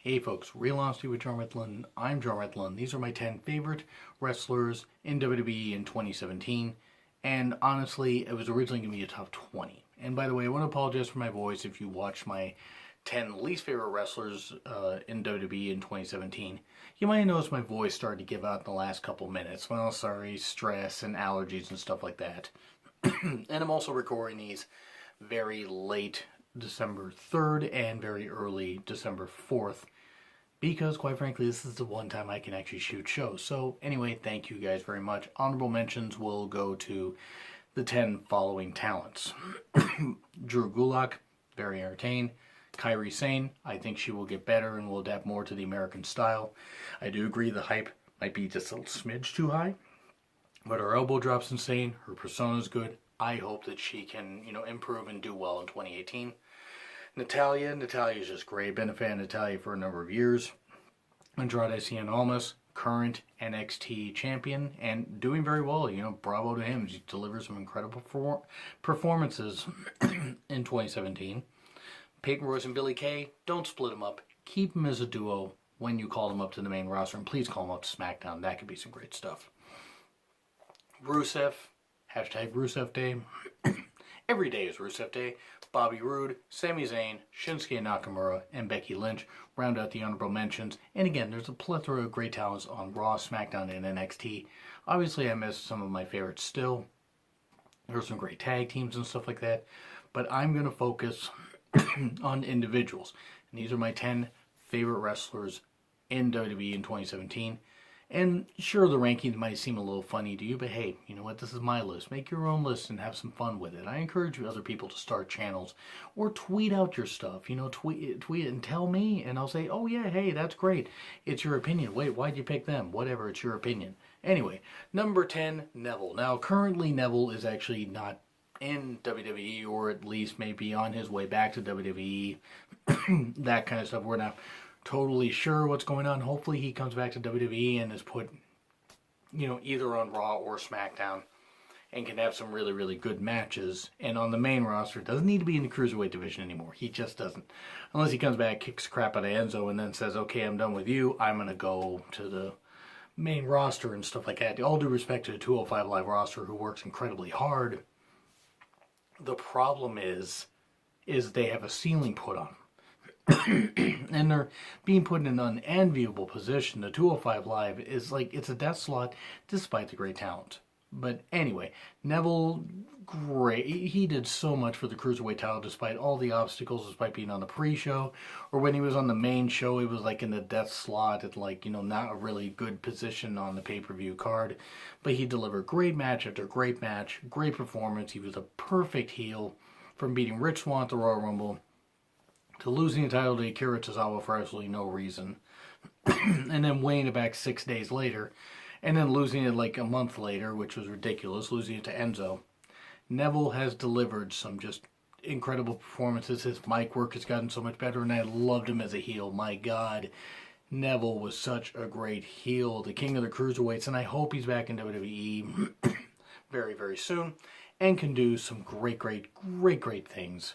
Hey folks, Real Honesty with John Redlin. I'm John Redlin. These are my 10 favorite wrestlers in WWE in 2017. And honestly, it was originally going to be a top 20. And by the way, I want to apologize for my voice if you watched my 10 least favorite wrestlers in WWE in 2017. You might have noticed my voice started to give out in the last couple minutes. Well, sorry, stress and allergies and stuff like that. And I'm also recording these very late December 3rd and very early December 4th because, quite frankly, this is the one time I can actually shoot shows. So, anyway, thank you guys very much. Honorable mentions will go to the 10 following talents. Drew Gulak, very entertained. Kairi Sane, I think she will get better and will adapt more to the American style. I do agree the hype might be just a little smidge too high, but her elbow drop's insane. Her persona's good. I hope that she can, improve and do well in 2018. Natalia's just great. Been a fan of Natalia for a number of years. Andrade Cien Almas, current NXT champion, and doing very well. Bravo to him. He delivers some incredible performances in 2017. Peyton Royce and Billy Kay, don't split them up. Keep them as a duo when you call them up to the main roster, and please call them up to SmackDown. That could be some great stuff. Rusev, hashtag Rusev Day. Every day is Rusev Day. Bobby Roode, Sami Zayn, Shinsuke Nakamura, and Becky Lynch round out the honorable mentions. And again, there's a plethora of great talents on Raw, SmackDown, and NXT. Obviously, I missed some of my favorites still. There's some great tag teams and stuff like that. But I'm going to focus on individuals. And these are my 10 favorite wrestlers in WWE in 2017. And sure, the rankings might seem a little funny to you, but hey, you know what? This is my list. Make your own list and have some fun with it. I encourage other people to start channels or tweet out your stuff. Tweet it and tell me, and I'll say, oh yeah, hey, that's great. It's your opinion. Wait, why'd you pick them? Whatever, it's your opinion. Anyway, number 10, Neville. Now, currently Neville is actually not in WWE, or at least maybe on his way back to WWE. That kind of stuff. We're not totally sure what's going on. Hopefully he comes back to WWE and is put, either on Raw or SmackDown and can have some really, really good matches. And on the main roster, doesn't need to be in the Cruiserweight division anymore. He just doesn't. Unless he comes back, kicks crap out of Enzo, and then says, okay, I'm done with you. I'm going to go to the main roster and stuff like that. All due respect to the 205 Live roster, who works incredibly hard. The problem is they have a ceiling put on them. And they're being put in an unenviable position. The 205 Live is like, it's a death slot despite the great talent. But anyway, Neville, great. He did so much for the Cruiserweight title despite all the obstacles, despite being on the pre-show. Or when he was on the main show, he was like in the death slot at not a really good position on the pay-per-view card. But he delivered great match after great match, great performance. He was a perfect heel, from beating Rich Swann at the Royal Rumble to losing the title to Akira Tozawa for absolutely no reason, and then winning it back 6 days later, and then losing it like a month later, which was ridiculous, losing it to Enzo. Neville has delivered some just incredible performances. His mic work has gotten so much better, and I loved him as a heel. My God, Neville was such a great heel, the king of the cruiserweights, and I hope he's back in WWE very, very soon, and can do some great, great, great, great things.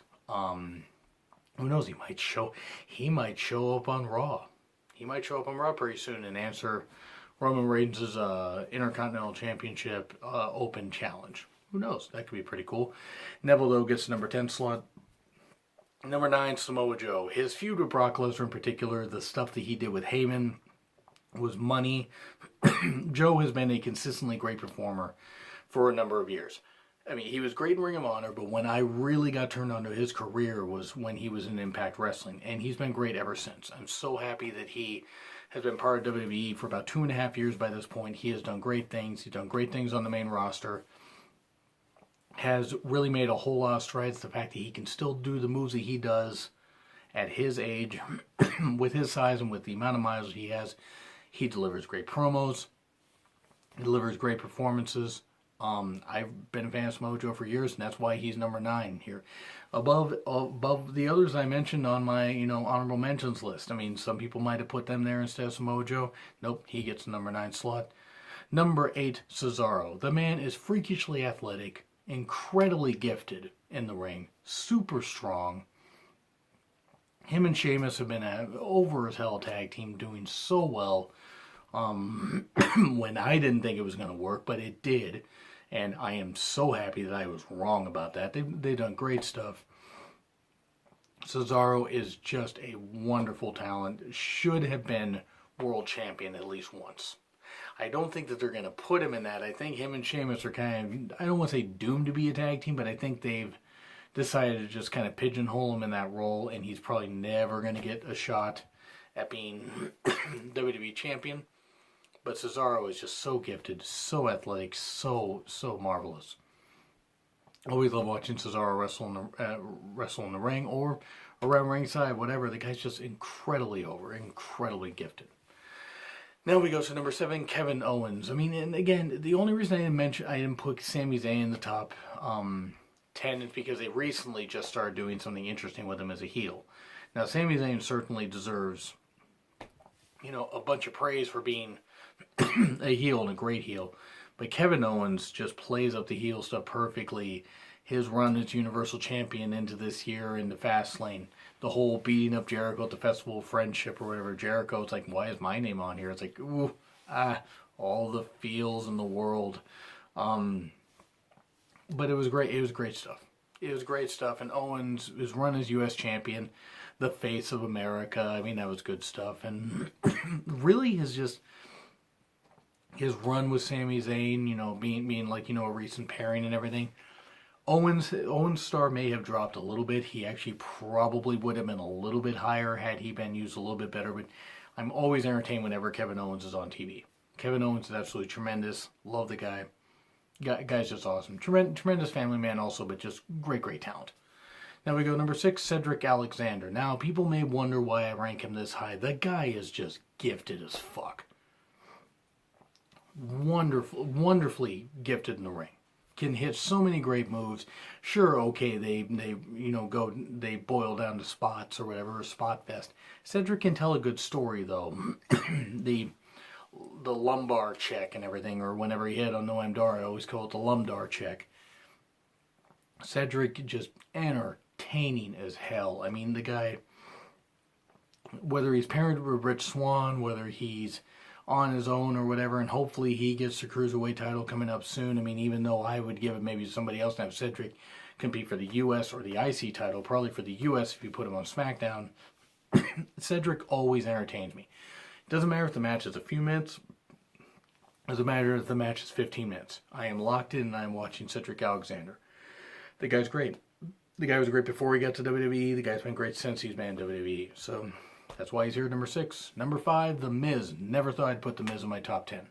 Who knows? He might show up on Raw. He might show up on Raw pretty soon and answer Roman Reigns' Intercontinental Championship Open Challenge. Who knows? That could be pretty cool. Neville, though, gets the number 10 slot. Number 9, Samoa Joe. His feud with Brock Lesnar in particular, the stuff that he did with Heyman was money. Joe has been a consistently great performer for a number of years. I mean, he was great in Ring of Honor, but when I really got turned on to his career was when he was in Impact Wrestling, and he's been great ever since. I'm so happy that he has been part of WWE for about 2.5 years by this point. He has done great things. He's done great things on the main roster. Has really made a whole lot of strides. The fact that he can still do the moves that he does at his age, with his size and with the amount of miles he has, he delivers great promos. He delivers great performances. I've been a fan of Samoa Joe for years, and that's why he's number 9 here. Above the others I mentioned on my, honorable mentions list. I mean, some people might have put them there instead of Samoa Joe. Nope, he gets the number 9 slot. Number 8, Cesaro. The man is freakishly athletic, incredibly gifted in the ring, super strong, Him and Sheamus have been an over as hell tag team, doing so well. When I didn't think it was going to work, but it did. And I am so happy that I was wrong about that. They've done great stuff. Cesaro is just a wonderful talent. Should have been world champion at least once. I don't think that they're going to put him in that. I think him and Sheamus are kind of, I don't want to say doomed to be a tag team, but I think they've decided to just kind of pigeonhole him in that role, and he's probably never going to get a shot at being WWE champion. But Cesaro is just so gifted, so athletic, so marvelous. Always love watching Cesaro wrestle in the ring or around ringside, whatever. The guy's just incredibly over, incredibly gifted. Now we go to number 7, Kevin Owens. I mean, and again, the only reason I didn't put Sami Zayn in the top 10 is because they recently just started doing something interesting with him as a heel. Now, Sami Zayn certainly deserves, a bunch of praise for being a heel and a great heel. But Kevin Owens just plays up the heel stuff perfectly. His run as Universal Champion into this year in the Fastlane. The whole beating up Jericho at the Festival of Friendship or whatever. Jericho's like, why is my name on here? It's like, all the feels in the world. But it was great. It was great stuff. It was great stuff. And Owens, his run as U.S. Champion, the face of America. I mean, that was good stuff. And really his run with Sami Zayn, being like, a recent pairing and everything. Owens' star may have dropped a little bit. He actually probably would have been a little bit higher had he been used a little bit better. But I'm always entertained whenever Kevin Owens is on TV. Kevin Owens is absolutely tremendous. Love the guy. Guy's just awesome. Tremendous family man also, but just great talent. Now we go number 6, Cedric Alexander. Now, people may wonder why I rank him this high. The guy is just gifted as fuck. Wonderfully gifted in the ring. Can hit so many great moves. Sure, okay, they boil down to spots or whatever, or spot fest. Cedric can tell a good story though. the lumbar check and everything, or whenever he hit on Noam Dar, I always call it the lumbar check. Cedric just entertaining as hell. I mean, the guy, whether he's paired with Rich Swann, whether he's on his own or whatever, and hopefully he gets the Cruiserweight title coming up soon. I mean, even though I would give it maybe to somebody else and have Cedric compete for the U.S. or the IC title, probably for the U.S. if you put him on SmackDown, Cedric always entertains me. It doesn't matter if the match is a few minutes. It doesn't matter if the match is 15 minutes. I am locked in and I am watching Cedric Alexander. The guy's great. The guy was great before he got to WWE. The guy's been great since he's been in WWE. So that's why he's here at number 6. Number 5, The Miz. Never thought I'd put The Miz in my top 10.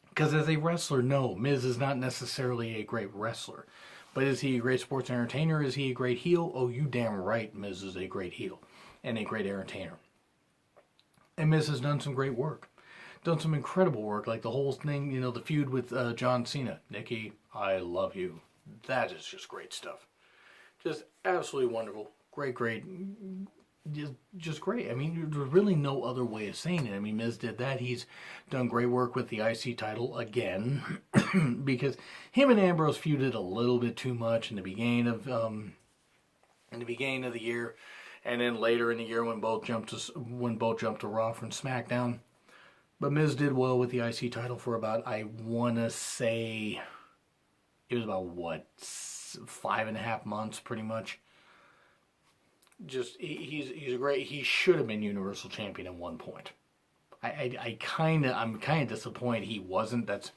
Because as a wrestler, no, Miz is not necessarily a great wrestler. But is he a great sports entertainer? Is he a great heel? Oh, you damn right Miz is a great heel and a great entertainer. And Miz has done some great work. Done some incredible work, like the whole thing, the feud with John Cena. Nikki, I love you. That is just great stuff. Just absolutely wonderful. Great. Just great. I mean, there's really no other way of saying it. I mean, Miz did that. He's done great work with the IC title again, because him and Ambrose feuded a little bit too much in the beginning of the year, and then later in the year when both jumped to Raw from SmackDown. But Miz did well with the IC title for about, I want to say, it was about 5.5 months, pretty much. Just he's a great. He should have been Universal Champion at one point. I'm kind of disappointed he wasn't. That's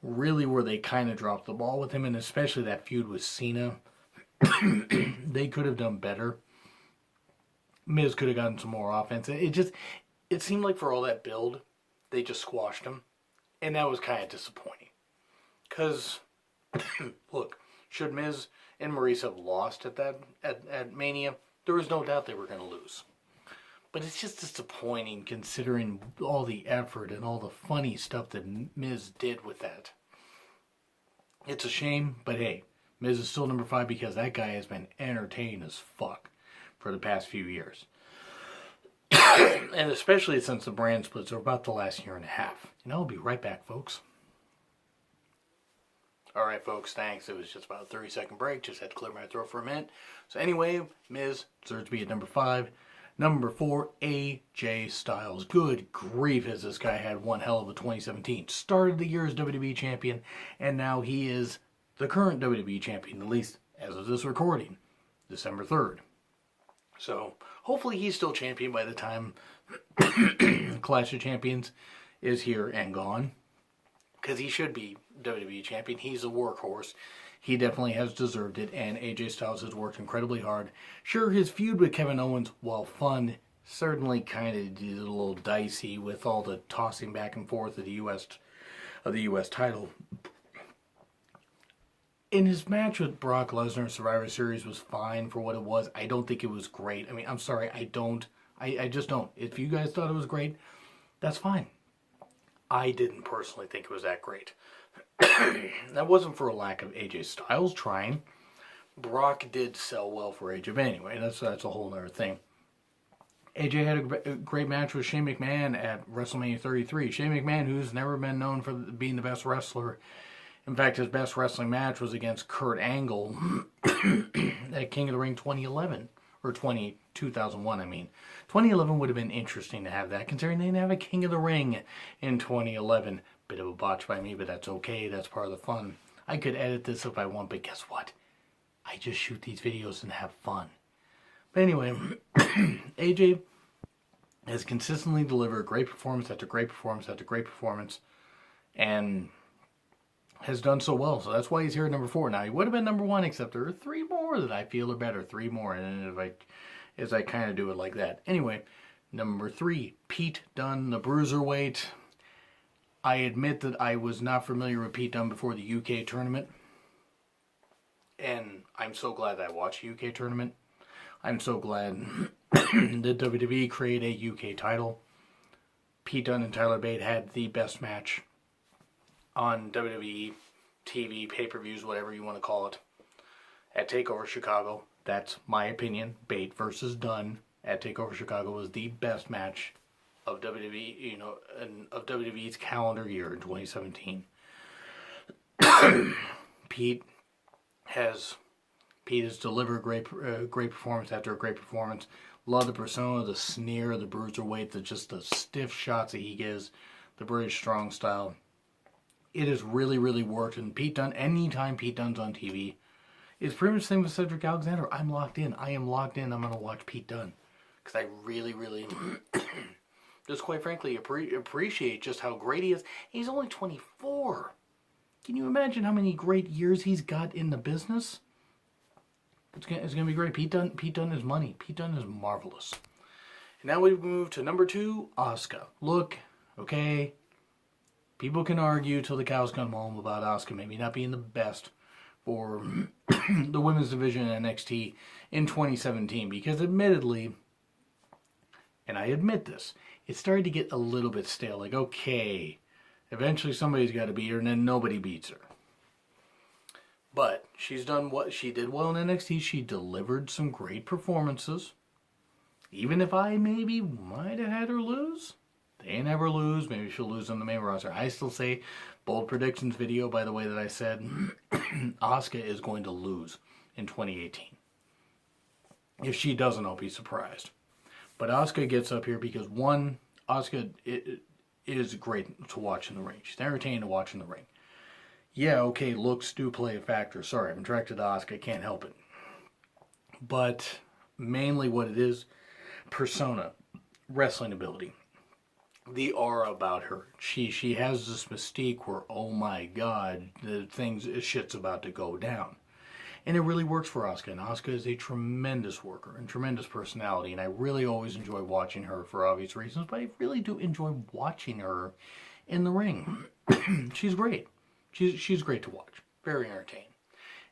really where they kind of dropped the ball with him, and especially that feud with Cena. They could have done better. Miz could have gotten some more offense. It seemed like for all that build, they just squashed him, and that was kind of disappointing. Cause look, should Miz and Maurice have lost at Mania? There was no doubt they were going to lose. But it's just disappointing considering all the effort and all the funny stuff that Miz did with that. It's a shame, but hey, Miz is still number 5 because that guy has been entertaining as fuck for the past few years. And especially since the brand splits are about the last year and a half. And I'll be right back, folks. Alright, folks, thanks. It was just about a 30-second break. Just had to clear my throat for a minute. So anyway, Miz deserves to be at number 5. Number 4, AJ Styles. Good grief, has this guy had one hell of a 2017. Started the year as WWE Champion, and now he is the current WWE Champion, at least as of this recording, December 3rd. So hopefully he's still champion by the time Clash of Champions is here and gone. Because he should be WWE Champion. He's a workhorse. He definitely has deserved it, and AJ Styles has worked incredibly hard. Sure, his feud with Kevin Owens, while fun, certainly kind of a little dicey with all the tossing back and forth of the U.S. title. In his match with Brock Lesnar in Survivor Series was fine for what it was. I don't think it was great. I mean, I'm sorry, I just don't. If you guys thought it was great, that's fine. I didn't personally think it was that great. That wasn't for a lack of AJ Styles trying. Brock did sell well for AJ, but anyway, that's a whole other thing. AJ had a great match with Shane McMahon at WrestleMania 33. Shane McMahon, who's never been known for being the best wrestler. In fact, his best wrestling match was against Kurt Angle at King of the Ring 2011. Or 2001, I mean. 2011 would have been interesting to have that, considering they didn't have a King of the Ring in 2011. Bit of a botch by me, but that's okay. That's part of the fun. I could edit this if I want, but guess what? I just shoot these videos and have fun. But anyway, AJ has consistently delivered great performance after great performance after great performance, and has done so well. So that's why he's here at number 4. Now, he would have been number 1, except there are 3 more that I feel are better. 3 more, and as I kind of do it like that. Anyway, number 3, Pete Dunne, the Bruiserweight. I admit that I was not familiar with Pete Dunne before the UK tournament. And I'm so glad that I watched the UK tournament. I'm so glad that WWE created a UK title. Pete Dunne and Tyler Bate had the best match on WWE TV, pay-per-views, whatever you want to call it, at TakeOver Chicago. That's my opinion. Bate versus Dunne at TakeOver Chicago was the best match of WWE, of WWE's calendar year in 2017. Pete has delivered great performance after a great performance. Love the persona, the sneer, the Bruiserweight, the stiff shots that he gives, the British strong style. It has really, really worked. And Pete Dunne, anytime Pete Dunne's on TV, it's pretty much the same with Cedric Alexander. I'm locked in. I am locked in. I'm going to watch Pete Dunne. Because I really, really, just quite frankly, appreciate just how great he is. He's only 24. Can you imagine how many great years he's got in the business? It's going to be great. Pete Dunne is money. Pete Dunne is marvelous. And now we move to number 2, Asuka. Look, okay, people can argue till the cows come home about Asuka maybe not being the best for the women's division in NXT in 2017. Because admittedly, and I admit this, it started to get a little bit stale. Like, okay, eventually somebody's got to beat her, and then nobody beats her. But she's done what she did well in NXT. She delivered some great performances. Even if I maybe might have had her lose. They never lose. Maybe she'll lose on the main roster. I still say, bold predictions video, by the way, that I said, Asuka is going to lose in 2018. If she doesn't, I'll be surprised. But Asuka gets up here because, one, Asuka is great to watch in the ring. She's entertaining to watch in the ring. Yeah, okay, looks do play a factor. Sorry, I'm directed to Asuka. Can't help it. But mainly what it is, persona, wrestling ability. The aura about her. She has this mystique where, oh my god, shit's about to go down. And it really works for Asuka. And Asuka is a tremendous worker and tremendous personality. And I really always enjoy watching her for obvious reasons. But I really do enjoy watching her in the ring. She's great. She's great to watch. Very entertaining.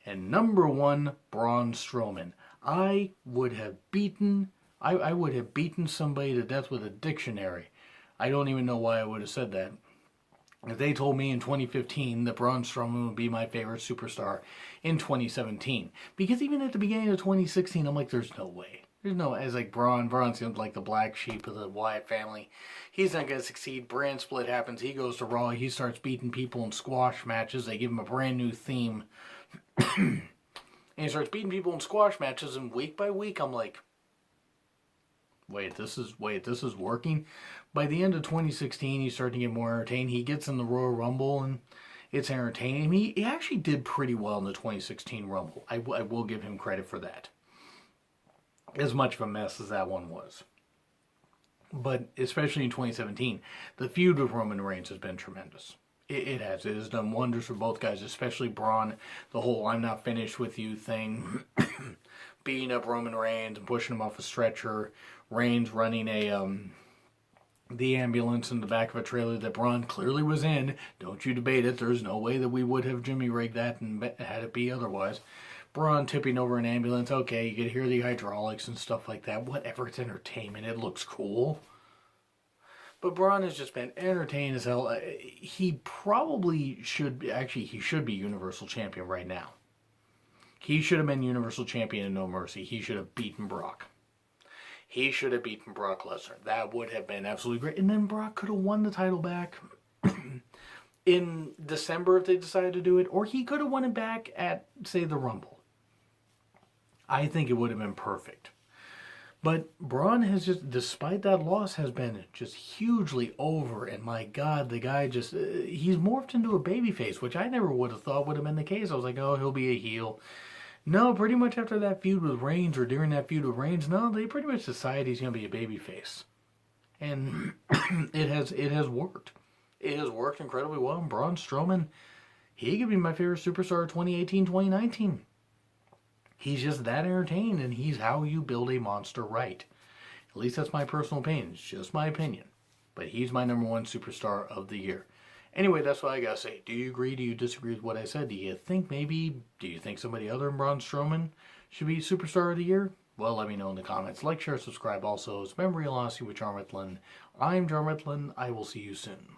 And number 1, Braun Strowman. I would have beaten somebody to death with a dictionary. I don't even know why I would have said that. If they told me in 2015 that Braun Strowman would be my favorite superstar in 2017. Because even at the beginning of 2016, I'm like, there's no way. There's no, as like Braun. Braun seems like the black sheep of the Wyatt family. He's not going to succeed. Brand split happens. He goes to Raw. He starts beating people in squash matches. They give him a brand new theme. And he starts beating people in squash matches. And week by week, I'm like, wait, this is working. By the end of 2016, he's starting to get more entertained. He gets in the Royal Rumble, and it's entertaining. He actually did pretty well in the 2016 Rumble. I will give him credit for that. As much of a mess as that one was. But especially in 2017, the feud with Roman Reigns has been tremendous. It has. It has done wonders for both guys, especially Braun. The whole "I'm not finished with you" thing. Beating up Roman Reigns and pushing him off a stretcher. Reigns running the ambulance in the back of a trailer that Braun clearly was in. Don't you debate it. There's no way that we would have Jimmy rigged that and had it be otherwise. Braun tipping over an ambulance. Okay, you could hear the hydraulics and stuff like that. Whatever, it's entertainment. It looks cool. But Braun has just been entertaining as hell. He probably should be, actually, he should be Universal Champion right now. He should have been Universal Champion in No Mercy. He should have beaten Brock. He should have beaten Brock Lesnar. That would have been absolutely great. And then Brock could have won the title back in December if they decided to do it. Or he could have won it back at, say, the Rumble. I think it would have been perfect. But Braun has just, despite that loss, has been just hugely over. And my God, the guy just, he's morphed into a babyface, which I never would have thought would have been the case. I was like, oh, he'll be a heel. No, pretty much after that feud with Reigns, or during that feud with Reigns, no, they pretty much decided he's going to be a babyface. And it has worked. It has worked incredibly well. And Braun Strowman, he could be my favorite superstar of 2018-2019. He's just that entertaining, and he's how you build a monster right. At least that's my personal opinion. It's just my opinion. But he's my number one superstar of the year. Anyway, that's what I gotta say. Do you agree? Do you disagree with what I said? Do you think somebody other than Braun Strowman should be superstar of the year? Well, let me know in the comments. Like, share, subscribe. Also, it's Memory Velocity with John Ritlin. I'm John Ritlin. I will see you soon.